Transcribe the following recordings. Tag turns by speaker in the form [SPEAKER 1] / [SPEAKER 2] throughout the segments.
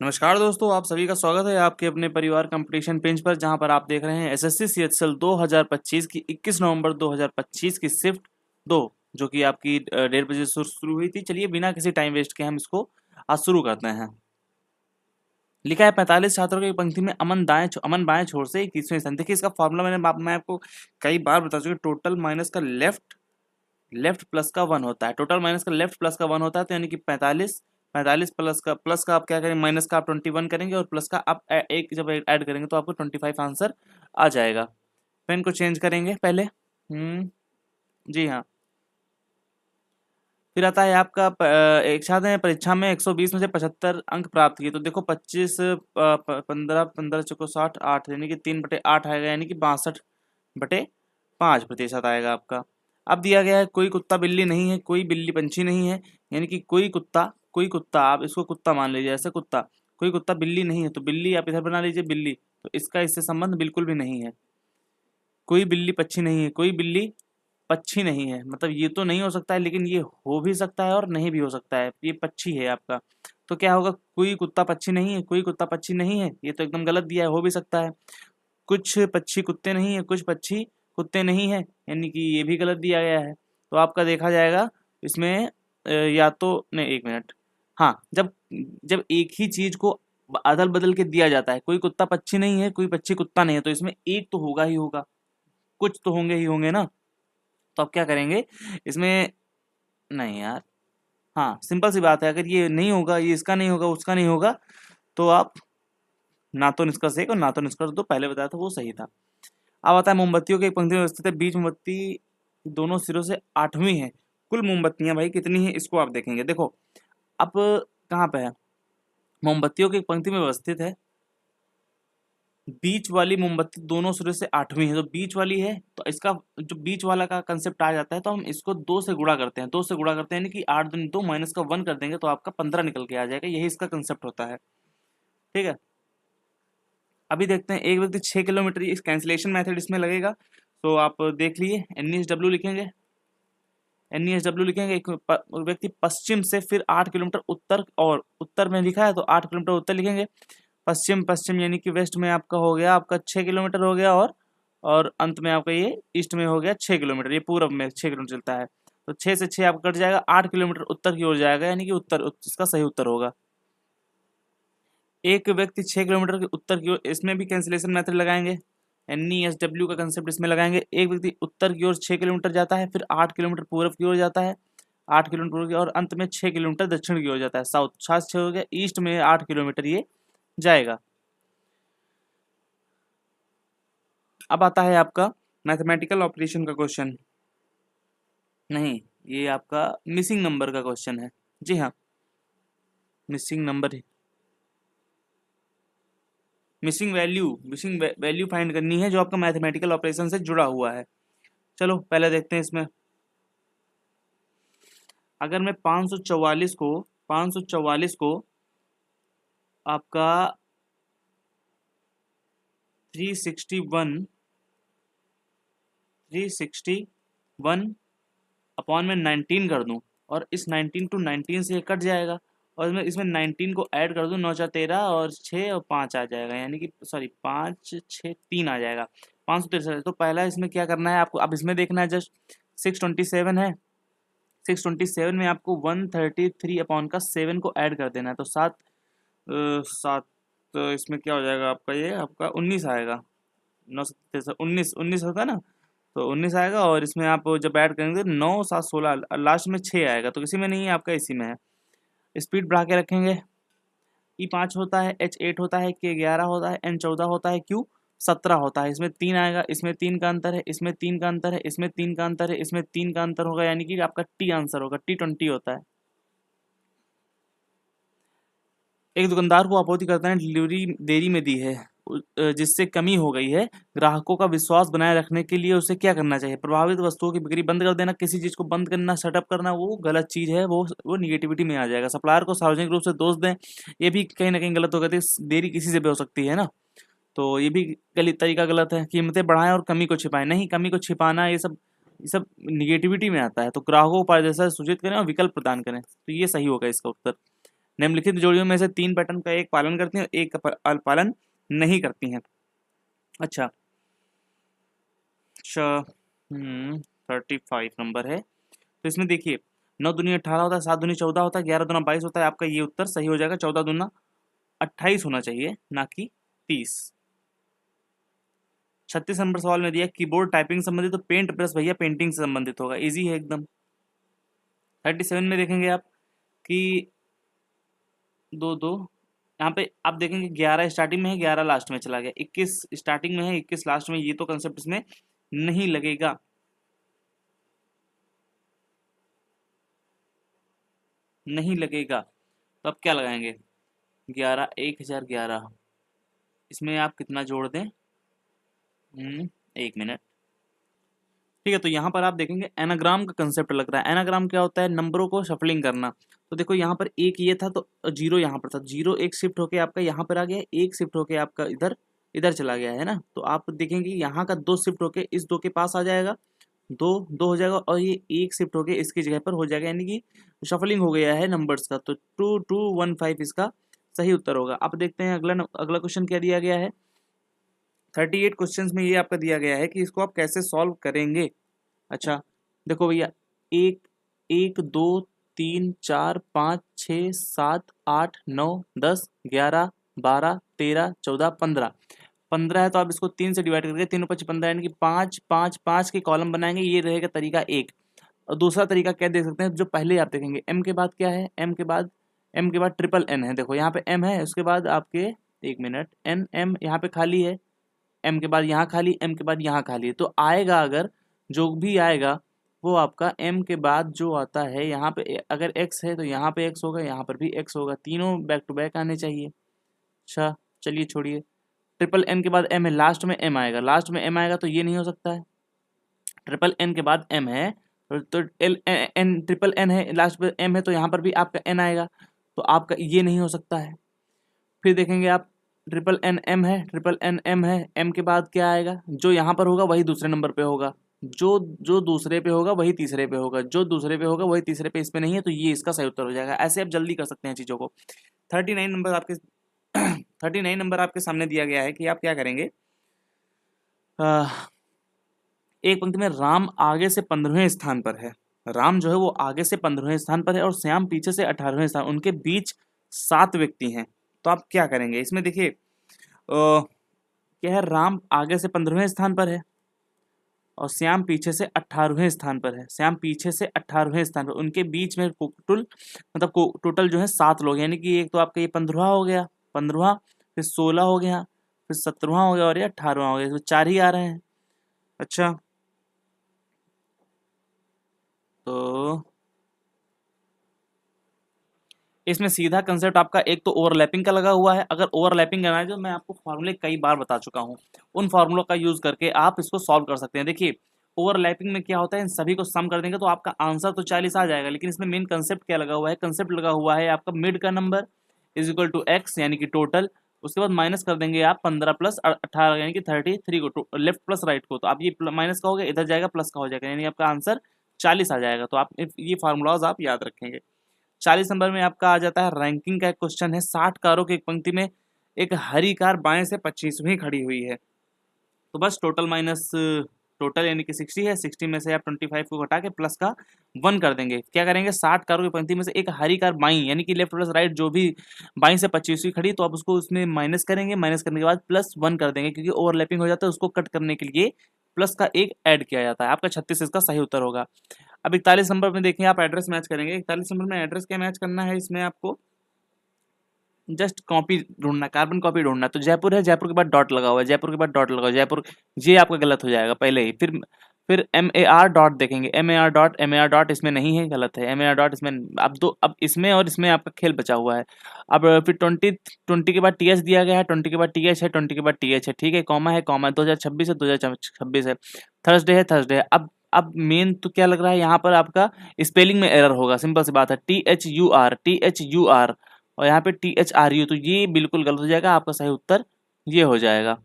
[SPEAKER 1] नमस्कार दोस्तों, आप सभी का स्वागत है आपके अपने परिवार कंपटीशन पेज पर, जहां पर आप देख रहे हैं एसएससी सीएचएल 2025 की 21 नवंबर 2025 की शिफ्ट 2, जो कि आपकी 1:30 बजे शुरू हुई थी। चलिए बिना किसी टाइम वेस्ट के हम इसको आज शुरू करते हैं। लिखा है 45 छात्रों की पंक्ति में अमन बाएं छोर से 21वें स्थान। देखिए इसका फॉर्मूला मैं आपको कई बार बता चुका। टोटल माइनस का लेफ्ट लेफ्ट प्लस का 1 होता है। टोटल माइनस का लेफ्ट प्लस का 1 होता है, तो यानी कि 45 45 प्लस का आप क्या करेंगे, माइनस का आप 21 करेंगे और प्लस का आप एक जब ऐड करेंगे तो आपको 25 आंसर आ जाएगा। पेन को चेंज करेंगे पहले। जी हाँ। फिर आता है आपका एक छात्र ने परीक्षा में 120 में से 75 अंक प्राप्त किए। तो देखो 25 15 15 चौको 60 8 यानी कि 3/8 आएगा, यानी कि 62/5% आएगा आपका। अब दिया गया है कोई कुत्ता बिल्ली नहीं है, कोई बिल्ली पंछी नहीं है, यानी कि कोई कुत्ता आप इसको कुत्ता मान लीजिए, ऐसे कुत्ता। कोई कुत्ता बिल्ली नहीं है तो बिल्ली आप इधर बना लीजिए बिल्ली, तो इसका इससे संबंध बिल्कुल भी नहीं है। कोई बिल्ली पक्षी नहीं है, कोई बिल्ली पक्षी नहीं है, मतलब ये तो नहीं हो सकता है, लेकिन ये हो भी सकता है और नहीं भी हो सकता है। ये पक्षी है आपका, तो क्या होगा, कोई कुत्ता पक्षी नहीं है, कोई कुत्ता पक्षी नहीं है, ये तो एकदम गलत दिया है, हो भी सकता है। कुछ पक्षी कुत्ते नहीं है, कुछ पक्षी कुत्ते नहीं है, यानी कि ये भी गलत दिया गया है। तो आपका देखा जाएगा इसमें या तो नहीं, एक मिनट। हाँ, जब जब एक ही चीज को अदल बदल के दिया जाता है, कोई कुत्ता पक्षी नहीं है, कोई पक्षी कुत्ता नहीं है, तो इसमें एक तो होगा ही होगा, कुछ तो होंगे ही होंगे ना। तो आप क्या करेंगे इसमें, नहीं यार, हाँ सिंपल सी बात है, अगर ये नहीं होगा, ये इसका नहीं होगा, उसका नहीं होगा, तो आप ना तो निष्कर्ष एक और ना तो निष्कर्ष दो, पहले बताया था वो सही था। अब आता है मोमबत्तियों की एक पंक्ति में व्यवस्थित है, बीच मोमबत्ती दोनों सिरों से 8वीं है। कुल मोमबत्तियां भाई कितनी है, इसको आप देखेंगे। देखो अब कहाँ पे है, मोमबत्तियों की एक पंक्ति में व्यवस्थित है, बीच वाली मोमबत्ती दोनों सिरे से 8वीं है, तो बीच वाली है, तो इसका जो बीच वाला का कंसेप्ट आ जाता है, तो हम इसको 2 से गुणा करते हैं, 2 से गुणा करते हैं, यानी कि 8 दूनी 2 माइनस का 1 कर देंगे तो आपका 15 निकल के आ जाएगा। यही इसका कंसेप्ट होता है, ठीक है। अभी देखते हैं, एक व्यक्ति 6 किलोमीटर, इस कैंसिलेशन मेथड इसमें लगेगा, तो आप देख लीजिए। NESW लिखेंगे, NESW लिखेंगे। एक व्यक्ति पश्चिम से फिर 8 किलोमीटर उत्तर, और उत्तर में लिखा है तो 8 किलोमीटर उत्तर लिखेंगे। पश्चिम पश्चिम यानी कि वेस्ट में आपका हो गया, आपका 6 किलोमीटर हो गया, और अंत में आपका ये ईस्ट में हो गया 6 किलोमीटर, ये पूरब में 6 किलोमीटर चलता है, तो 6 से 6 आपका कट जाएगा, 8 किलोमीटर उत्तर की ओर जाएगा, यानी कि इसका सही उत्तर होगा। एक व्यक्ति 6 किलोमीटर के उत्तर की ओर, इसमें भी कैंसिलेशन मेथड लगाएंगे, NESW का कंसेप्ट इसमें लगाएंगे। एक व्यक्ति उत्तर की ओर 6 किलोमीटर जाता है, फिर 8 किलोमीटर पूर्व की ओर जाता है, 8 किलोमीटर पूर्व की, और अंत में 6 किलोमीटर दक्षिण की ओर जाता है, साउथ 7 हो गया, ईस्ट में 8 किलोमीटर ये जाएगा। अब आता है आपका मैथमेटिकल ऑपरेशन का क्वेश्चन, नहीं ये आपका मिसिंग नंबर का क्वेश्चन है। जी हाँ, missing number, missing value find करनी है, जो आपका मैथमेटिकल ऑपरेशन से जुड़ा हुआ है। चलो पहले देखते हैं इसमें। अगर मैं 544 को आपका 361 अपॉन में 19 कर दूं, और इस 19 टू 19 से ये कट जाएगा, और मैं इसमें 19 को ऐड कर दूं, 9 4 13 और 6 और 5 आ जाएगा, यानी कि सॉरी 5 6 3 आ जाएगा, 563। तो पहला इसमें क्या करना है आपको, अब इसमें देखना है, जस्ट 627 है, 627 में आपको 133 अपॉन का 7 को ऐड कर देना है, तो 7 तो इसमें क्या हो जाएगा आपका, ये आपका 19 आएगा। 19 होता है ना, तो 19 आएगा, और इसमें आप जब ऐड करेंगे 9 7 16, लास्ट में 6 आएगा, तो किसी में नहीं है आपका, इसी में है। स्पीड बढ़ा के रखेंगे। E5 होता है, H8 होता है, K11 होता है, N14 होता है, Q17 होता है। इसमें 3 आएगा, इसमें 3 का अंतर है, इसमें 3 का अंतर है, इसमें 3 का अंतर है, इसमें 3 का अंतर होगा, यानी कि आपका T आंसर होगा, T20 होता है। एक दुकानदार को आपूर्तिकर्ता ने डिलीवरी देरी में दी है, जिससे कमी हो गई है। ग्राहकों का विश्वास बनाए रखने के लिए उसे क्या करना चाहिए। प्रभावित वस्तुओं की बिक्री बंद कर देना, किसी चीज को बंद करना, सेटअप करना, वो गलत चीज है, वो निगेटिविटी में आ जाएगा। सप्लायर को सार्वजनिक रूप से दोष दें, ये भी कहीं ना कहीं गलत होगा, देरी किसी से भी हो सकती है ना, तो ये भी गलत तरीका, गलत है। कीमतें बढ़ाएं और कमी को छिपाएं, नहीं, कमी को छिपाना ये सब निगेटिविटी में आता है। तो ग्राहकों को पारदर्शिता से सूचित करें और विकल्प प्रदान करें, तो ये सही होगा इसका उत्तर। निम्नलिखित जोड़ियों में से 3 पैटर्न का एक पालन करती हैं और एक का पालन नहीं करती हैं। अच्छा 35 नंबर है। तो इसमें देखिए 9 दूनी 18 होता है, 7 दूनी 14 होता है, 11 दूना 22 होता है। आपका ये उत्तर सही हो जाएगा, 14 दूना 28 होना चाहिए, ना कि 30। 36 नंबर सवाल में दिया कीबोर्ड टाइपिंग संबंधित, तो पेंट ब्रश भैया पेंटिंग से संबंधित होगा, इजी है एकदम। 37 में देखेंगे आप कि 2 2 यहाँ पे आप देखेंगे 11 स्टार्टिंग में है, 11 लास्ट में चला गया, 21 स्टार्टिंग में है, 21 लास्ट में, ये तो कंसेप्ट इसमें नहीं लगेगा। नहीं लगेगा तो अब क्या लगाएंगे, 11 1011, इसमें आप कितना जोड़ दें, 1 मिनट। ठीक है, तो यहाँ पर आप देखेंगे एनाग्राम का कंसेप्ट लग रहा है। एनाग्राम क्या होता है, नंबरों को शफलिंग करना। तो देखो यहाँ पर एक ये था तो जीरो यहाँ पर था, जीरो एक शिफ्ट होके आपका यहाँ पर आ गया, एक शिफ्ट होके आपका इधर इधर चला गया है ना। तो आप देखेंगे यहाँ का 2 शिफ्ट होके इस 2 के पास आ जाएगा, 2 2 हो जाएगा, और ये एक शिफ्ट होके इसकी जगह पर हो जाएगा, यानी कि शफलिंग हो गया है नंबर्स का। तो 2215 इसका सही उत्तर होगा। अब देखते हैं अगला अगला क्वेश्चन क्या दिया गया है। 38 क्वेश्चन में ये आपका दिया गया है कि इसको आप कैसे सॉल्व करेंगे। अच्छा देखो भैया, 1 2 3 4 5 6 7 8 9 10 11 12 13 14 15 15 है, तो आप इसको 3 से डिवाइड करके 3 5 15 यानी कि 5 5 5 के कॉलम बनाएंगे। ये रहेगा तरीका एक। और दूसरा तरीका क्या देख सकते हैं, जो पहले आप देखेंगे एम के बाद क्या है, एम के बाद ट्रिपल एन है। देखो यहाँ पे एम है, उसके बाद आपके 1 मिनट एन एम यहाँ पे खाली है, एम के बाद यहाँ खाली, एम के बाद यहाँ खाली है। तो आएगा अगर जो भी आएगा वो आपका एम के बाद जो आता है, यहाँ पे अगर एक्स है तो यहाँ पे एक्स होगा, यहाँ पर भी एक्स होगा, तीनों बैक टू बैक आने चाहिए। अच्छा चलिए छोड़िए, ट्रिपल एन के बाद एम है, लास्ट में एम आएगा, लास्ट में एम आएगा तो ये नहीं हो सकता है। ट्रिपल एन के बाद एम है तो एल एन ट्रिपल एन है, लास्ट में एम है, तो यहाँ पर भी आपका एन आएगा, तो आपका ये नहीं हो सकता है। फिर देखेंगे आप ट्रिपल एन एम है, ट्रिपल एन एम है, एम के बाद क्या आएगा, जो यहाँ पर होगा वही दूसरे नंबर पे होगा, जो जो दूसरे पे होगा वही तीसरे पे होगा, जो दूसरे पे होगा वही तीसरे पे, इस पे नहीं है, तो ये इसका सही उत्तर हो जाएगा। ऐसे आप जल्दी कर सकते हैं चीज़ों को। 39 नंबर आपके 39 नंबर आपके सामने दिया गया है कि आप क्या करेंगे। एक पंक्ति में राम आगे से 15वें स्थान पर है, राम जो है वो आगे से 15वें स्थान पर है और श्याम पीछे से 18वें स्थान, उनके बीच 7 व्यक्ति हैं। तो आप क्या करेंगे इसमें, देखिए क्या है, राम आगे से 15वें स्थान पर है और श्याम पीछे से 18वें स्थान पर है, श्याम पीछे से 18वें स्थान पर, उनके बीच में टोटल मतलब टोटल जो है 7 लोग, यानी कि एक तो आपका ये 15वां हो गया, 15वां, फिर 16 हो गया, फिर 17वां हो गया और ये 18वां हो गया, तो 4 ही आ रहे हैं। अच्छा तो इसमें सीधा कंसेप्ट आपका एक तो ओवरलैपिंग का लगा हुआ है। अगर ओवरलैपिंग करना है तो मैं आपको फॉर्मूले कई बार बता चुका हूँ, उन फॉर्मूलों का यूज करके आप इसको सॉल्व कर सकते हैं। देखिए ओवरलैपिंग में क्या होता है, इन सभी को सम कर देंगे तो आपका आंसर तो 40 आ जाएगा, लेकिन इसमें मेन कंसेप्ट क्या लगा हुआ है, कंसेप्ट लगा हुआ है आपका मिड का number is equal to x, यानी कि टोटल, उसके बाद माइनस कर देंगे आप 15 प्लस 18 यानी कि 33 को, लेफ्ट प्लस राइट को, तो आप ये माइनस का हो गया, इधर जाएगा प्लस का हो जाएगा, यानी आपका आंसर 40 आ जाएगा। तो आप ये फार्मूलाज आप याद रखेंगे। 40 नंबर में आपका आ जाता है रैंकिंग का एक क्वेश्चन है। 60 कारों की एक पंक्ति में एक हरी कार बाएं से 25वीं खड़ी हुई है। तो बस टोटल माइनस टोटल यानी कि 60 है, 60 में से आप 25 को घटा के प्लस का 1 कर देंगे। क्या करेंगे, 60 कारों की पंक्ति में से एक हरी कार बाईं यानी कि लेफ्ट प्लस राइट जो भी बाईं से 25वीं खड़ी, तो आप उसको उसमें माइनस करेंगे, माइनस करने के बाद प्लस 1 कर देंगे, क्योंकि ओवरलैपिंग हो जाता है, उसको कट करने के लिए प्लस का एक ऐड किया जाता है। आपका 36 इसका सही उत्तर होगा। अब 41 नंबर में देखिए आप एड्रेस मैच करेंगे। 41 नंबर में एड्रेस क्या मैच करना है, इसमें आपको जस्ट कॉपी ढूंढना, कार्बन कॉपी ढूंढना। तो जयपुर है, जयपुर के बाद डॉट लगा हुआ है, जयपुर के बाद डॉट लगा हुआ है, जयपुर, ये आपका गलत हो जाएगा पहले ही। फिर MAR डॉट देखेंगे, MAR डॉट इसमें नहीं है, गलत है, MAR डॉट इसमें। अब इसमें और इसमें आपका खेल बचा हुआ है। अब फिर 20 के बाद TH दिया गया है, 20 के बाद TH है, 20 के बाद TH है, ठीक है, कॉमा है, कॉमा 2026 है, 2026 है, थर्सडे है, थर्सडे है। अब मेन तो क्या लग रहा है, यहाँ पर आपका स्पेलिंग में एरर होगा, सिंपल सी बात है, THUR और यहाँ पे THRU, तो ये बिल्कुल गलत हो जाएगा, आपका सही उत्तर ये हो जाएगा।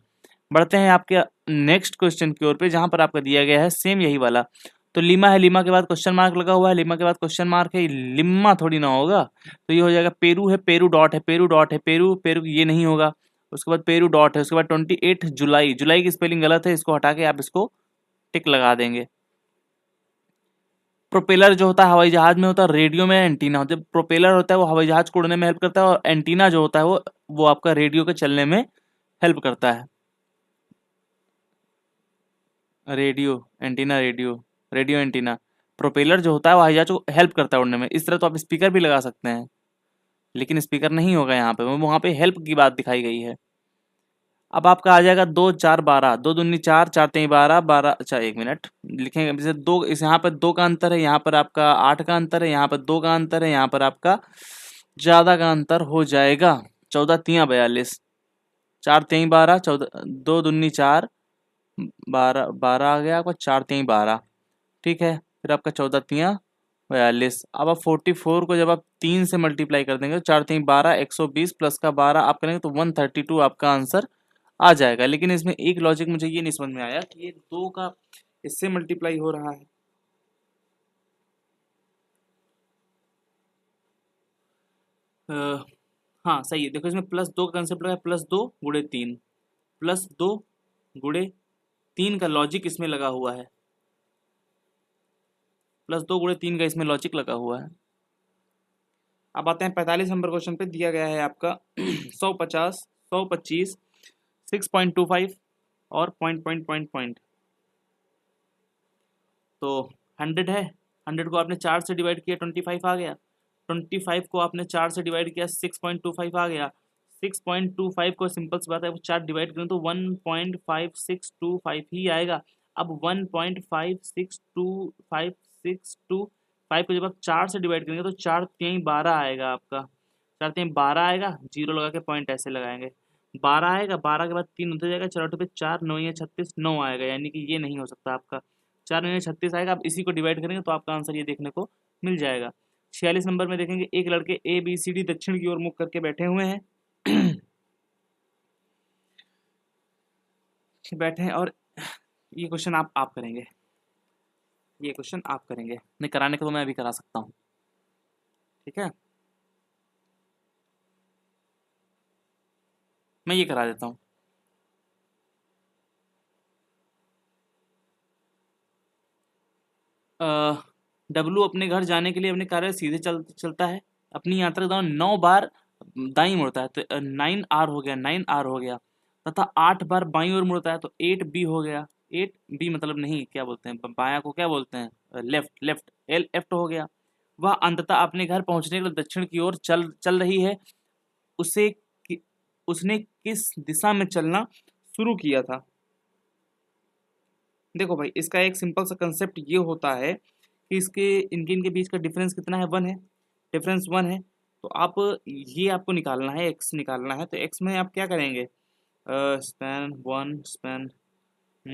[SPEAKER 1] बढ़ते हैं आपके नेक्स्ट क्वेश्चन की ओर पे, जहाँ पर आपका दिया गया है सेम यही वाला, तो लीमा है, लीमा के बाद क्वेश्चन मार्क लगा हुआ है, लीमा के बाद क्वेश्चन मार्क है, लिम्मा थोड़ी ना होगा। तो ये हो जाएगा पेरू है, पेरू डॉट है, पेरू डॉट है, पेरू पेरू ये नहीं होगा। उसके बाद पेरू डॉट है, उसके बाद 28 जुलाई, जुलाई की स्पेलिंग गलत है, इसको हटा के आप इसको टिक लगा देंगे। प्रोपेलर जो होता है हवाई जहाज में होता है, रेडियो में एंटीना होता है। प्रोपेलर होता है वो हवाई जहाज को उड़ने में हेल्प करता है, और एंटीना जो होता है वो आपका रेडियो के चलने में हेल्प करता है। Radio antenna, radio radio antenna. Propeller जो होता है वो हवाई जहाज को हेल्प करता है उड़ने में। इस तरह तो आप स्पीकर भी लगा सकते हैं, लेकिन स्पीकर नहीं होगा यहाँ पे, वहाँ पे हेल्प की बात दिखाई गई है। अब आपका आ जाएगा 2 4 12, 2 दूनी 4, 4 3 12, 12, अच्छा 1 मिनट लिखेंगे। जैसे दो, इस यहाँ पर 2 का अंतर है, यहाँ पर आपका 8 का अंतर है, यहाँ पर 2 का अंतर है, यहाँ पर आपका ज्यादा का अंतर हो जाएगा। 14 3 42, 4 3 12, 14, 2 दूनी 4, 12 12 आ गया आपका, 4 3 12, ठीक है। फिर आपका 14 3 42। अब आप 44 को जब आप 3 से मल्टीप्लाई कर देंगे तो 4 3 12, 120 प्लस का 12 आप करेंगे तो 132 आपका आंसर आ जाएगा। लेकिन इसमें एक लॉजिक मुझे ये नहीं समझ में आया कि ये 2 का इससे मल्टीप्लाई हो रहा है। हाँ सही है, देखो इसमें +2 का कंसेप्ट लगा है, +2 × 3, +2 × 3 का लॉजिक इसमें लगा हुआ है, +2 × 3 का इसमें लॉजिक लगा हुआ है। अब आते हैं 45 नंबर क्वेश्चन पे। दिया गया है आपका 150, 125, 6.25 और पॉइंट पॉइंट पॉइंट पॉइंट। तो 100 है, 100 को आपने 4 से डिवाइड किया 25 आ गया, 25 को आपने 4 से डिवाइड किया 6.25 आ गया, 6.25 को सिंपल सी बात है, 4 डिवाइड करें तो 1.5625 ही आएगा। अब 1.5625 को जब आप 4 से डिवाइड करेंगे तो 4 3 12 आएगा आपका, 4 3 12 आएगा, जीरो लगा के पॉइंट ऐसे लगाएंगे। 12 आएगा, 12 के बाद 3 उधर जाएगा, 4 पे 4 9 या 36 9 आएगा, यानी कि ये नहीं हो सकता आपका। 4 9 36 आएगा। आप इसी को डिवाइड करेंगे तो आपका आंसर ये देखने को मिल जाएगा। 46 नंबर में देखेंगे, एक लड़के ABCD दक्षिण की ओर मुख करके बैठे हुए हैं बैठे हैं, और ये क्वेश्चन आप करेंगे, ये क्वेश्चन आप करेंगे, नहीं कराने को तो मैं अभी करा सकता हूँ, ठीक है, मैं ये करा देता हूँ। डब्लू अपने घर जाने के लिए अपने कार्य सीधे चलता है, अपनी यात्रा के दौरान 9 बार दाईं मुड़ता है, तो 9R हो गया, 9R हो गया, तथा 8 बार बाईं ओर मुड़ता है तो 8B हो गया। 8B मतलब नहीं, क्या बोलते हैं बायां को, क्या बोलते हैं लेफ्ट, लेफ्ट लेफ्ट हो गया। वह अंततः अपने घर पहुंचने के लिए दक्षिण की ओर चल चल रही है। उसे उसने किस दिशा में चलना शुरू किया था। देखो भाई, इसका एक सिंपल सा कंसेप्ट ये होता है कि इसके इनके इनके बीच का डिफरेंस कितना है, 1 है, डिफरेंस 1 है। तो आप ये आपको निकालना है, x निकालना है, तो x में आप क्या करेंगे, स्पैन 1 स्पैन, तो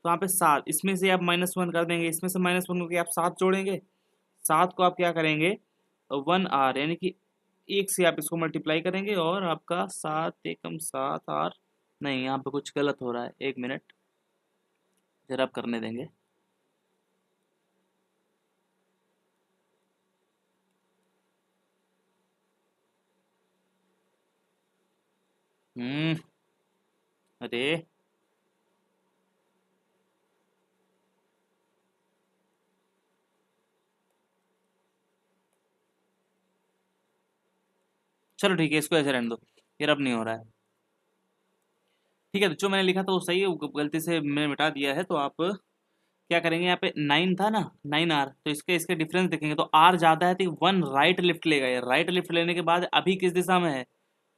[SPEAKER 1] यहाँ पे 7, इसमें से आप -1 कर देंगे, इसमें से -1 करके आप 7 जोड़ेंगे, 7 को आप क्या करेंगे 1R, यानी कि 1 से आप इसको मल्टीप्लाई करेंगे और आपका 7 एकम 7R, नहीं यहाँ पे कुछ गलत हो रहा है, 1 मिनट जरा आप करने देंगे। हम्म अरे चलो ठीक है, इसको ऐसे रहने दो, ये अब नहीं हो रहा है, ठीक है। तो जो मैंने लिखा था वो सही है, वो गलती से मैंने मिटा दिया है। तो आप क्या करेंगे, यहाँ पे 9 था ना, 9R, तो इसके इसके डिफरेंस देखेंगे तो R ज्यादा है तो 1 राइट लिफ्ट लेगा, ये राइट लिफ्ट लेने के बाद अभी किस दिशा में है,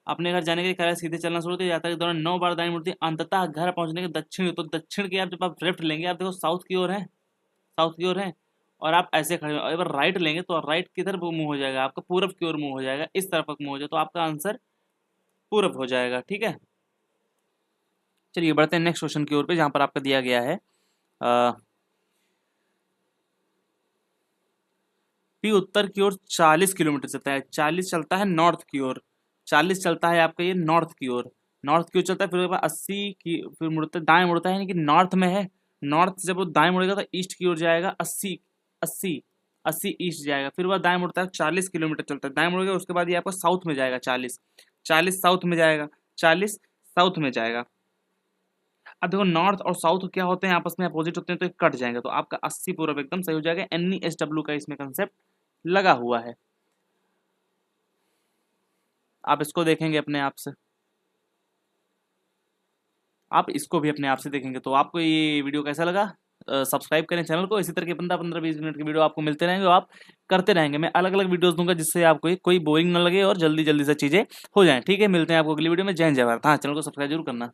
[SPEAKER 1] अपने घर जाने के लिए कार्य सीधे चलना शुरू किया जाता है, दौरान 9 बार दाईं मुड़ती है, अंततः घर पहुंचने के दक्षिण, तो दक्षिण की आप जब आप लेफ्ट लेंगे, आप देखो साउथ की ओर है, साउथ की ओर है, और आप ऐसे खड़े हो, अगर राइट लेंगे तो राइट किधर मुंह हो जाएगा आपका, पूरब की ओर मुंह हो जाएगा, इस तरफ का मुंह हो जाएगा, तो आपका आंसर पूरब हो जाएगा, ठीक है। चलिए बढ़ते हैं नेक्स्ट क्वेश्चन की ओर पे, जहां पर आपका दिया गया है पी उत्तर की ओर 40 किलोमीटर चलता है, 40 चलता है नॉर्थ की ओर, 40 चलता है आपका ये नॉर्थ की ओर, नॉर्थ की ओर चलता है, फिर उसके बाद 80 की फिर मुड़ता है दाएं मुड़ता है, यानी कि नॉर्थ में है, नॉर्थ से जब वो दाएं मुड़ेगा तो ईस्ट की ओर जाएगा 80 80 80 ईस्ट जाएगा, फिर वह दाएं मुड़ता है 40 किलोमीटर चलता है, दाएं मुड़ेगा उसके बाद ये आपका साउथ में जाएगा 40 40 साउथ में जाएगा, 40 साउथ में जाएगा। अब देखो नॉर्थ और साउथ क्या होते हैं, आपस में अपोजिट होते हैं तो ये कट जाएंगे, तो आपका 80 पूर्व एकदम सही हो जाएगा। NESW का इसमें कंसेप्ट लगा हुआ है, आप इसको देखेंगे अपने आप से, आप इसको भी अपने आप से देखेंगे। तो आपको ये वीडियो कैसा लगा, सब्सक्राइब करें चैनल को, इसी तरह के 15-15-20 मिनट की वीडियो आपको मिलते रहेंगे, आप करते रहेंगे। मैं अलग अलग वीडियोस दूंगा जिससे आपको कोई बोरिंग ना लगे और जल्दी जल्दी से चीज़ें हो जाएं। ठीक है, मिलते हैं आपको अगली वीडियो में। जय हिंद जय भारत। हाँ, चैनल को सब्सक्राइब जरूर करना।